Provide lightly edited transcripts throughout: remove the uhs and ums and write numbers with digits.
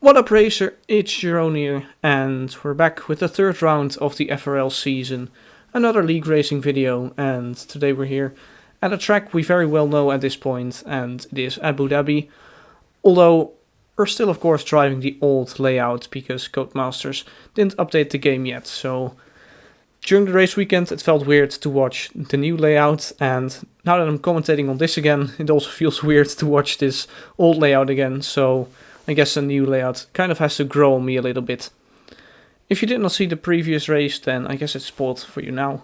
What up, Racer? It's Jerone here, and we're back with the third round of the FRL season. Another league racing video, and today we're here at a track we very well know at this point, and it is Abu Dhabi. Although we're still, of course, driving the old layout because Codemasters didn't update the game yet. So during the race weekend, it felt weird to watch the new layout, and now that I'm commentating on this again, it also feels weird to watch this old layout again. So I guess a new layout kind of has to grow on me a little bit. If you did not see the previous race, then I guess it's spoiled for you now.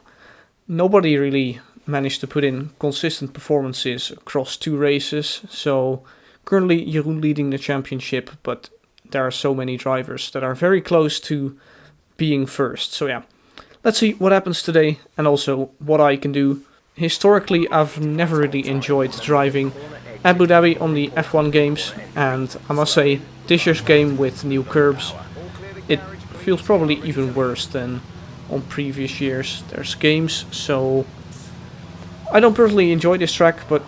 Nobody really managed to put in consistent performances across two races, so currently Jeroen leading the championship, but there are so many drivers that are very close to being first. So yeah, let's see what happens today and also what I can do. Historically, I've never really enjoyed driving Abu Dhabi on the F1 games, and I must say, this year's game with new curbs, it feels probably even worse than on previous years. There's games, so I don't personally enjoy this track, but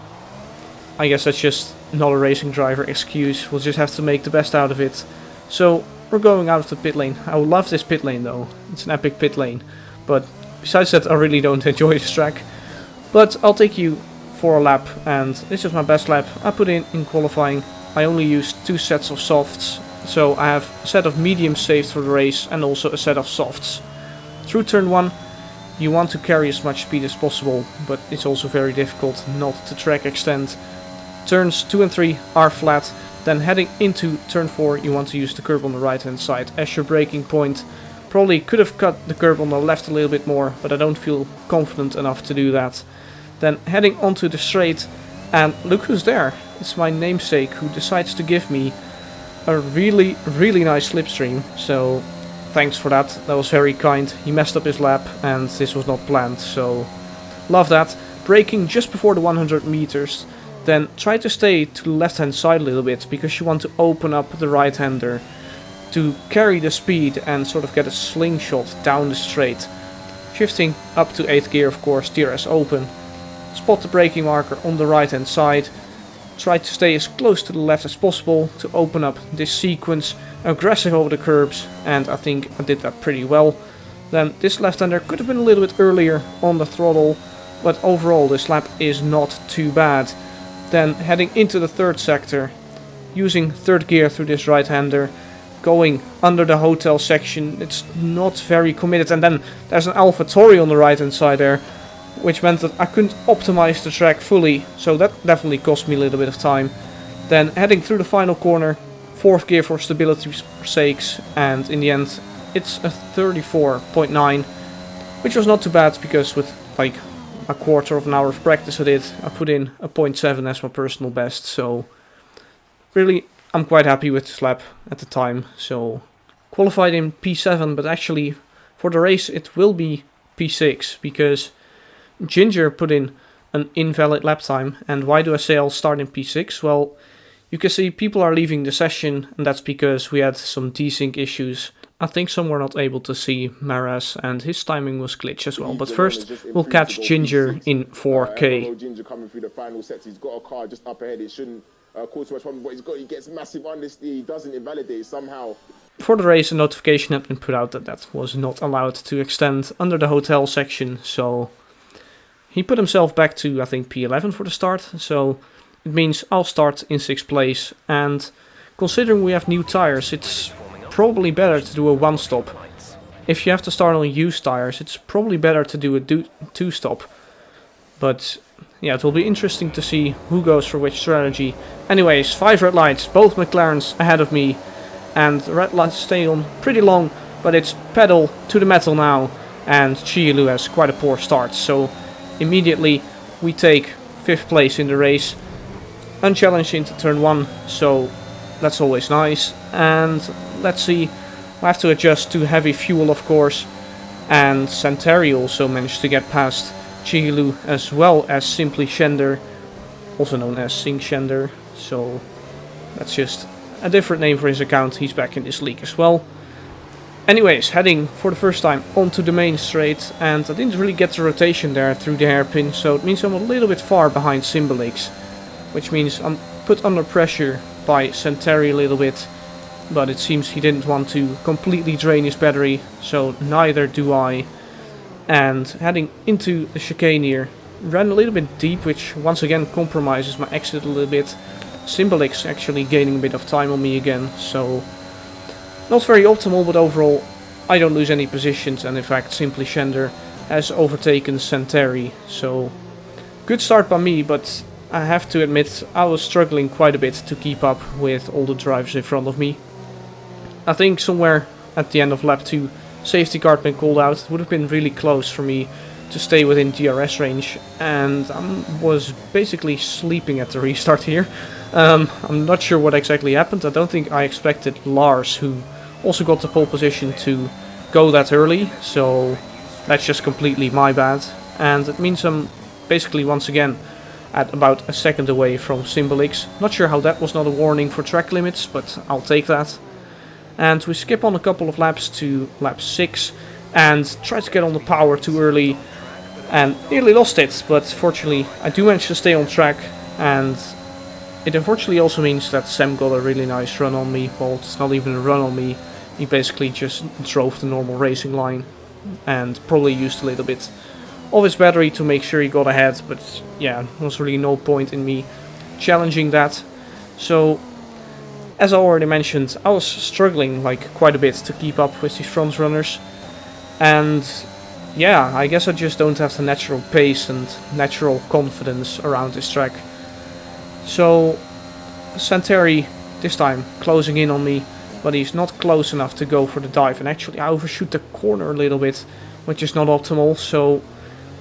I guess that's just not a racing driver excuse. We'll just have to make the best out of it. So we're going out of the pit lane. I love this pit lane though, it's an epic pit lane, but besides that I really don't enjoy this track. But I'll take you for a lap, and this is my best lap I put in qualifying. I only used two sets of softs, so I have a set of mediums saved for the race and also a set of softs. Through turn 1 you want to carry as much speed as possible, but it's also very difficult not to track extend. Turns 2 and 3 are flat, then heading into turn 4 you want to use the curb on the right hand side as your braking point. Probably could have cut the curb on the left a little bit more, but I don't feel confident enough to do that. Then heading onto the straight, and look who's there. It's my namesake who decides to give me a really nice slipstream, so thanks for that. That was very kind. He messed up his lap and this was not planned, so love that. Braking just before the 100 meters, then try to stay to the left hand side a little bit because you want to open up the right hander to carry the speed and sort of get a slingshot down the straight. Shifting up to 8th gear, of course, DRS open. Spot the braking marker on the right hand side. Try to stay as close to the left as possible to open up this sequence. Aggressive over the curbs, and I think I did that pretty well. Then this left-hander could have been a little bit earlier on the throttle, but overall this lap is not too bad. Then heading into the third sector, using 3rd gear through this right-hander, going under the hotel section. It's not very committed, and then there's an AlphaTauri on the right hand side there, which meant that I couldn't optimize the track fully, so that definitely cost me a little bit of time. Then heading through the final corner, 4th gear for stability's sakes, and in the end it's a 34.9, which was not too bad because with like a quarter of an hour of practice I put in a 0.7 as my personal best, so really I'm quite happy with this lap at the time. So qualified in P7, but actually for the race it will be P6 because Ginger put in an invalid lap time. And why do I say I'll start in P6? Well, you can see people are leaving the session, and that's because we had some desync issues. I think some were not able to see Maras, and his timing was glitched as well. But first, we'll catch Ginger in 4K. Ginger coming through the final sets, he's got a car just up ahead. It shouldn't cause too much problem, but he gets massive understeer. He doesn't invalidate somehow. For the race, a notification had been put out that was not allowed to extend under the hotel section, so he put himself back to, I think, P11 for the start, so it means I'll start in 6th place, and considering we have new tires, it's probably better to do a 1-stop. If you have to start on used tires, it's probably better to do a 2-stop. But yeah, it will be interesting to see who goes for which strategy. Anyways, 5 red lights, both McLarens ahead of me, and the red lights stay on pretty long, but it's pedal to the metal now, and Heyoo has quite a poor start, so immediately we take 5th place in the race, unchallenged into turn 1, so that's always nice. And let's see, I have to adjust to heavy fuel of course, and Santeri also managed to get past Heyoo as well as Simply Shender, also known as Sing Shender, so that's just a different name for his account. He's back in this league as well. Anyways, heading for the first time onto the main straight, and I didn't really get the rotation there through the hairpin, so it means I'm a little bit far behind Simbalix, which means I'm put under pressure by Santeri a little bit, but it seems he didn't want to completely drain his battery, so neither do I. And heading into the chicane here, ran a little bit deep, which once again compromises my exit a little bit. Symbolix actually gaining a bit of time on me again, so not very optimal, but overall I don't lose any positions, and in fact Simply Shender has overtaken Centauri, so good start by me, but I have to admit I was struggling quite a bit to keep up with all the drivers in front of me. I think somewhere at the end of lap 2 safety car had been called out. It would have been really close for me to stay within DRS range, and I was basically sleeping at the restart here. I'm not sure what exactly happened. I don't think I expected Lars, who also got the pole position, to go that early, so that's just completely my bad, and it means I'm basically once again at about a second away from Symbolix. Not sure how that was not a warning for track limits, but I'll take that. And we skip on a couple of laps to lap 6 and try to get on the power too early and nearly lost it, but fortunately I do manage to stay on track, and it unfortunately also means that Sam got a really nice run on me. Well, it's not even a run on me, he basically just drove the normal racing line and probably used a little bit of his battery to make sure he got ahead, but yeah, there was really no point in me challenging that. So as I already mentioned, I was struggling like quite a bit to keep up with these front runners, and yeah, I guess I just don't have the natural pace and natural confidence around this track. So Centauri this time closing in on me, but he's not close enough to go for the dive, and actually I overshoot the corner a little bit, which is not optimal. So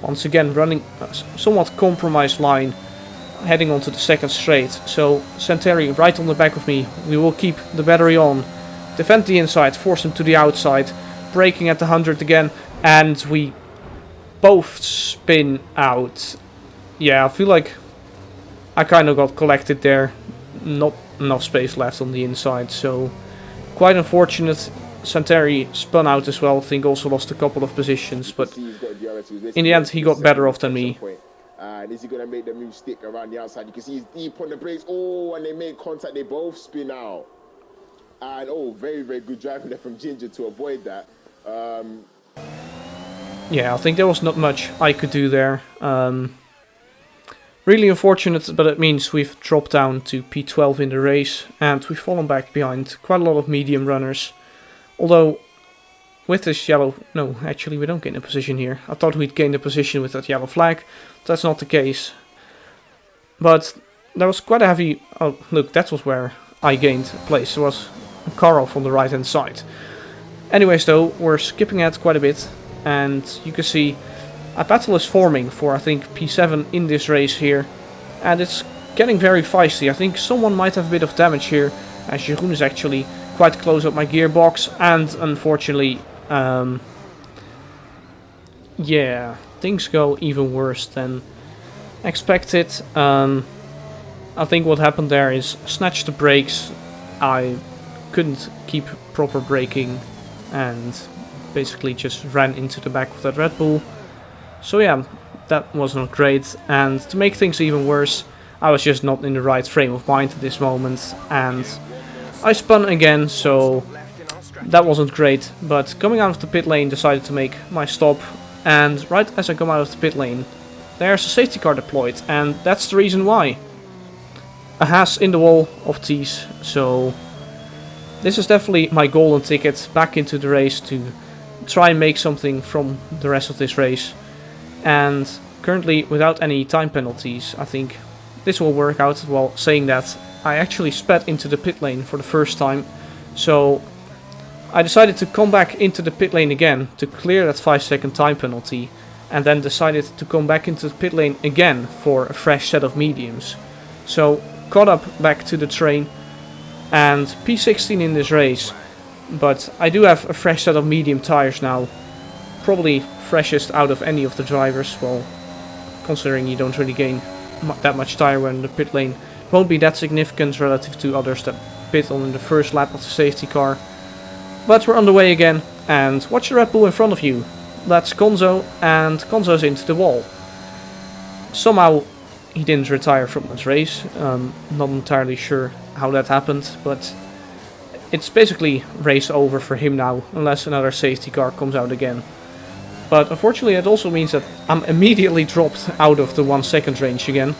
once again running a somewhat compromised line, heading onto the second straight. So Centauri right on the back of me. We will keep the battery on, defend the inside, force him to the outside, braking at the 100 again, and we both spin out. Yeah, I feel like I kind of got collected there. Not enough space left on the inside, so quite unfortunate. Centauri spun out as well. I think also lost a couple of positions, but in the end he got better off than me. And is he going to make the move stick around the outside? You can see he's deep on the brakes. Oh, and they make contact. They both spin out. And oh, very, very good driving there from Ginger to avoid that. Yeah, I think there was not much I could do there. Really unfortunate, but it means we've dropped down to P12 in the race, and we've fallen back behind quite a lot of medium runners. Although with this yellow... No, actually we don't gain a position here. I thought we'd gain a position with that yellow flag. That's not the case. But there was quite a heavy... Oh, look, that was where I gained a place. There was a car off on the right hand side. Anyways though, we're skipping ahead quite a bit, and you can see a battle is forming for, I think, P7 in this race here. And it's getting very feisty. I think someone might have a bit of damage here, as Jeroen is actually quite close up my gearbox, and unfortunately, yeah, things go even worse than expected. I think what happened there is snatched the brakes. I couldn't keep proper braking and basically just ran into the back of that Red Bull. So yeah, that was not great, and to make things even worse, I was just not in the right frame of mind at this moment, and I spun again, so that wasn't great. But coming out of the pit lane, decided to make my stop, and right as I come out of the pit lane, there's a safety car deployed, and that's the reason why. A Haas in the wall of T's, so this is definitely my golden ticket back into the race to try and make something from the rest of this race. And currently, without any time penalties, I think this will work out. Well, saying that, I actually sped into the pit lane for the first time, so I decided to come back into the pit lane again to clear that 5-second time penalty, and then decided to come back into the pit lane again for a fresh set of mediums. So caught up back to the train, and P16 in this race, but I do have a fresh set of medium tires now, probably freshest out of any of the drivers. Well, considering you don't really gain that much tire when in the pit lane, it won't be that significant relative to others that pit on in the first lap of the safety car. But we're on the way again, and watch the Red Bull in front of you. That's Gonzo, and Gonzo's into the wall. Somehow he didn't retire from this race. Not entirely sure how that happened, but it's basically race over for him now, unless another safety car comes out again. But unfortunately it also means that I'm immediately dropped out of the 1 second range again.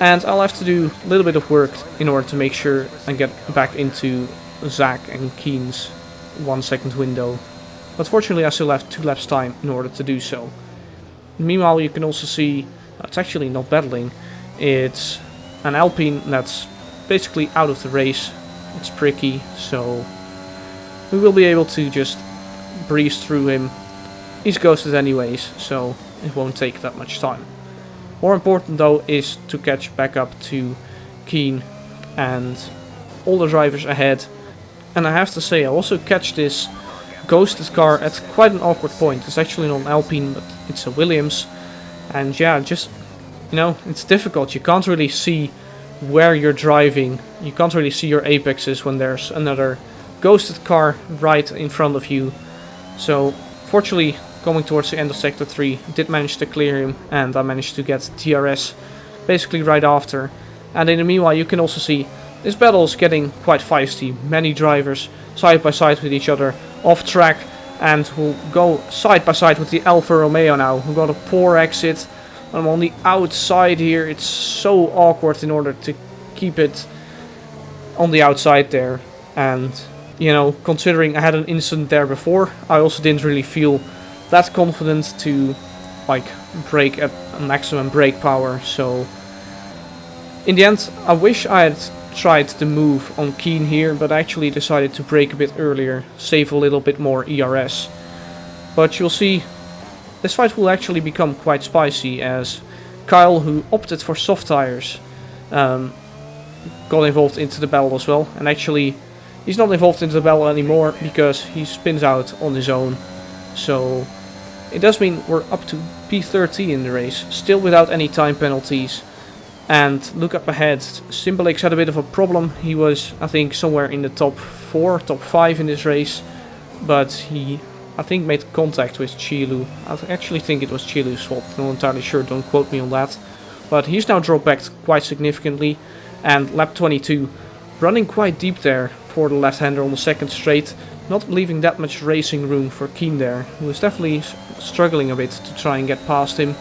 And I'll have to do a little bit of work in order to make sure I get back into Zach and Keen's 1 second window. But fortunately I still have 2 laps time in order to do so. Meanwhile you can also see, it's actually not battling, it's an Alpine that's basically out of the race. It's pricky, so we will be able to just breeze through him. He's ghosted anyways, so it won't take that much time. More important though is to catch back up to Keen and all the drivers ahead. And I have to say, I also catch this ghosted car at quite an awkward point. It's actually not an Alpine, but it's a Williams. And yeah, just, you know, it's difficult. You can't really see where you're driving. You can't really see your apexes when there's another ghosted car right in front of you. So fortunately, coming towards the end of sector 3, did manage to clear him, and I managed to get DRS basically right after. And in the meanwhile you can also see this battle is getting quite feisty. Many drivers side by side with each other off track, and will go side by side with the Alfa Romeo now, who got a poor exit. I'm on the outside here. It's so awkward in order to keep it on the outside there. And, you know, considering I had an incident there before, I also didn't really feel that confident to, like, brake at maximum brake power. So, in the end, I wish I had tried to move on Keen here, but I actually decided to brake a bit earlier, save a little bit more ERS. But you'll see, this fight will actually become quite spicy, as Kyle, who opted for soft tires, got involved into the battle as well. And actually, he's not involved into the battle anymore because he spins out on his own. So it does mean we're up to P13 in the race, still without any time penalties. And look up ahead, Simbalix had a bit of a problem. He was, I think, somewhere in the top 4, top 5 in this race. But he, I think, made contact with Chilu. I actually think it was Chilu's fault, not entirely sure, don't quote me on that. But he's now dropped back quite significantly. And lap 22, running quite deep there for the left-hander on the second straight. Not leaving that much racing room for Keen there, who is definitely struggling a bit to try and get past him.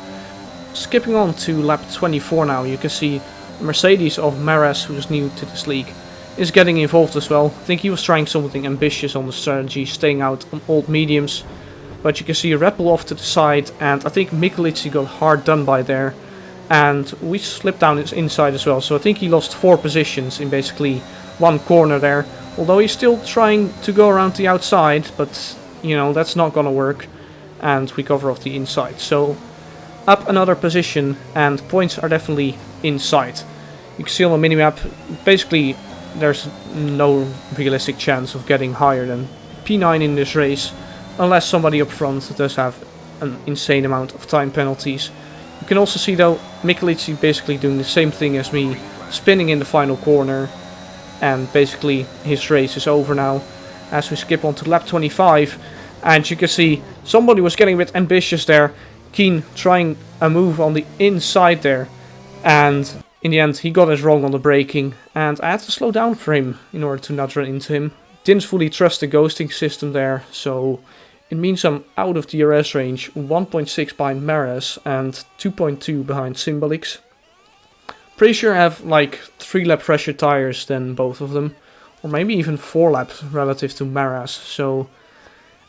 Skipping on to lap 24 now, you can see Mercedes of Maras, who's new to this league, is getting involved as well. I think he was trying something ambitious on the strategy, staying out on old mediums. But you can see a Red Bull off to the side, and I think Michelici got hard done by there. And we slipped down his inside as well, so I think he lost 4 positions in basically one corner there. Although he's still trying to go around the outside, but, you know, that's not gonna work. And we cover off the inside. So, up another position, and points are definitely in sight. You can see on the minimap, basically, there's no realistic chance of getting higher than P9 in this race, unless somebody up front does have an insane amount of time penalties. You can also see, though, Michelici basically doing the same thing as me, spinning in the final corner. And basically his race is over now, as we skip on to lap 25. And you can see somebody was getting a bit ambitious there. Keen trying a move on the inside there. And in the end he got us wrong on the braking. And I had to slow down for him in order to not run into him. Didn't fully trust the ghosting system there. So it means I'm out of the DRS range. 1.6 behind Maras and 2.2 behind Simbalix. Pretty sure I have like 3 lap fresher tires than both of them, or maybe even 4 laps relative to Maras. So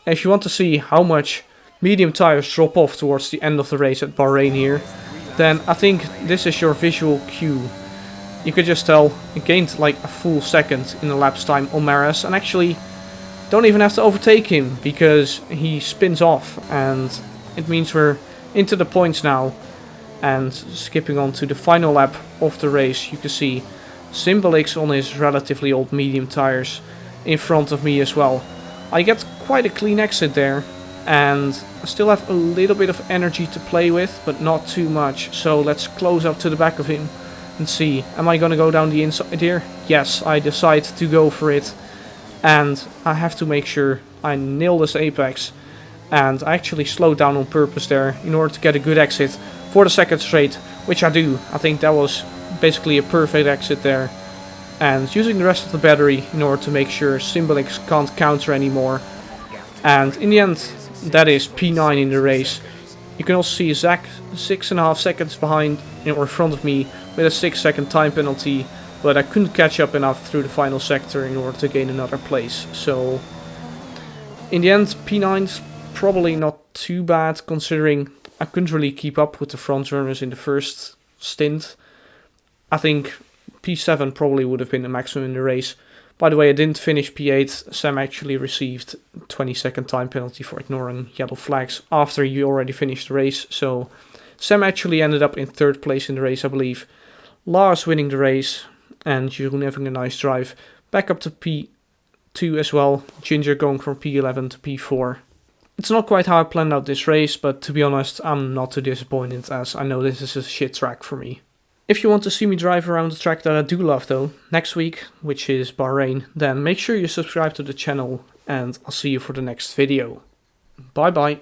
if you want to see how much medium tires drop off towards the end of the race at Bahrain here, then I think this is your visual cue. You could just tell I gained like a full second in a lap's time on Maras, and actually don't even have to overtake him because he spins off, and it means we're into the points now. And skipping on to the final lap of the race, you can see Simbalix on his relatively old medium tires in front of me as well. I get quite a clean exit there, and I still have a little bit of energy to play with, but not too much. So let's close up to the back of him and see, am I going to go down the inside here? Yes, I decide to go for it, and I have to make sure I nail this apex. And I actually slowed down on purpose there in order to get a good exit for the second straight, which I do. I think that was basically a perfect exit there. and using the rest of the battery in order to make sure Symbolics can't counter anymore. And in the end, that is P9 in the race. You can also see Zach 6.5 seconds behind or in front of me with a 6-second time penalty, but I couldn't catch up enough through the final sector in order to gain another place. So in the end, P9's probably not too bad, considering I couldn't really keep up with the front runners in the first stint. I think P7 probably would have been the maximum in the race. By the way, I didn't finish P8. Sam actually received a 20-second time penalty for ignoring yellow flags after you already finished the race. So Sam actually ended up in 3rd place in the race, I believe. Lars winning the race and Jeroen having a nice drive. Back up to P2 as well. Ginger going from P11 to P4. It's not quite how I planned out this race, but to be honest, I'm not too disappointed, as I know this is a shit track for me. If you want to see me drive around the track that I do love though, next week, which is Bahrain, then make sure you subscribe to the channel, and I'll see you for the next video. Bye bye.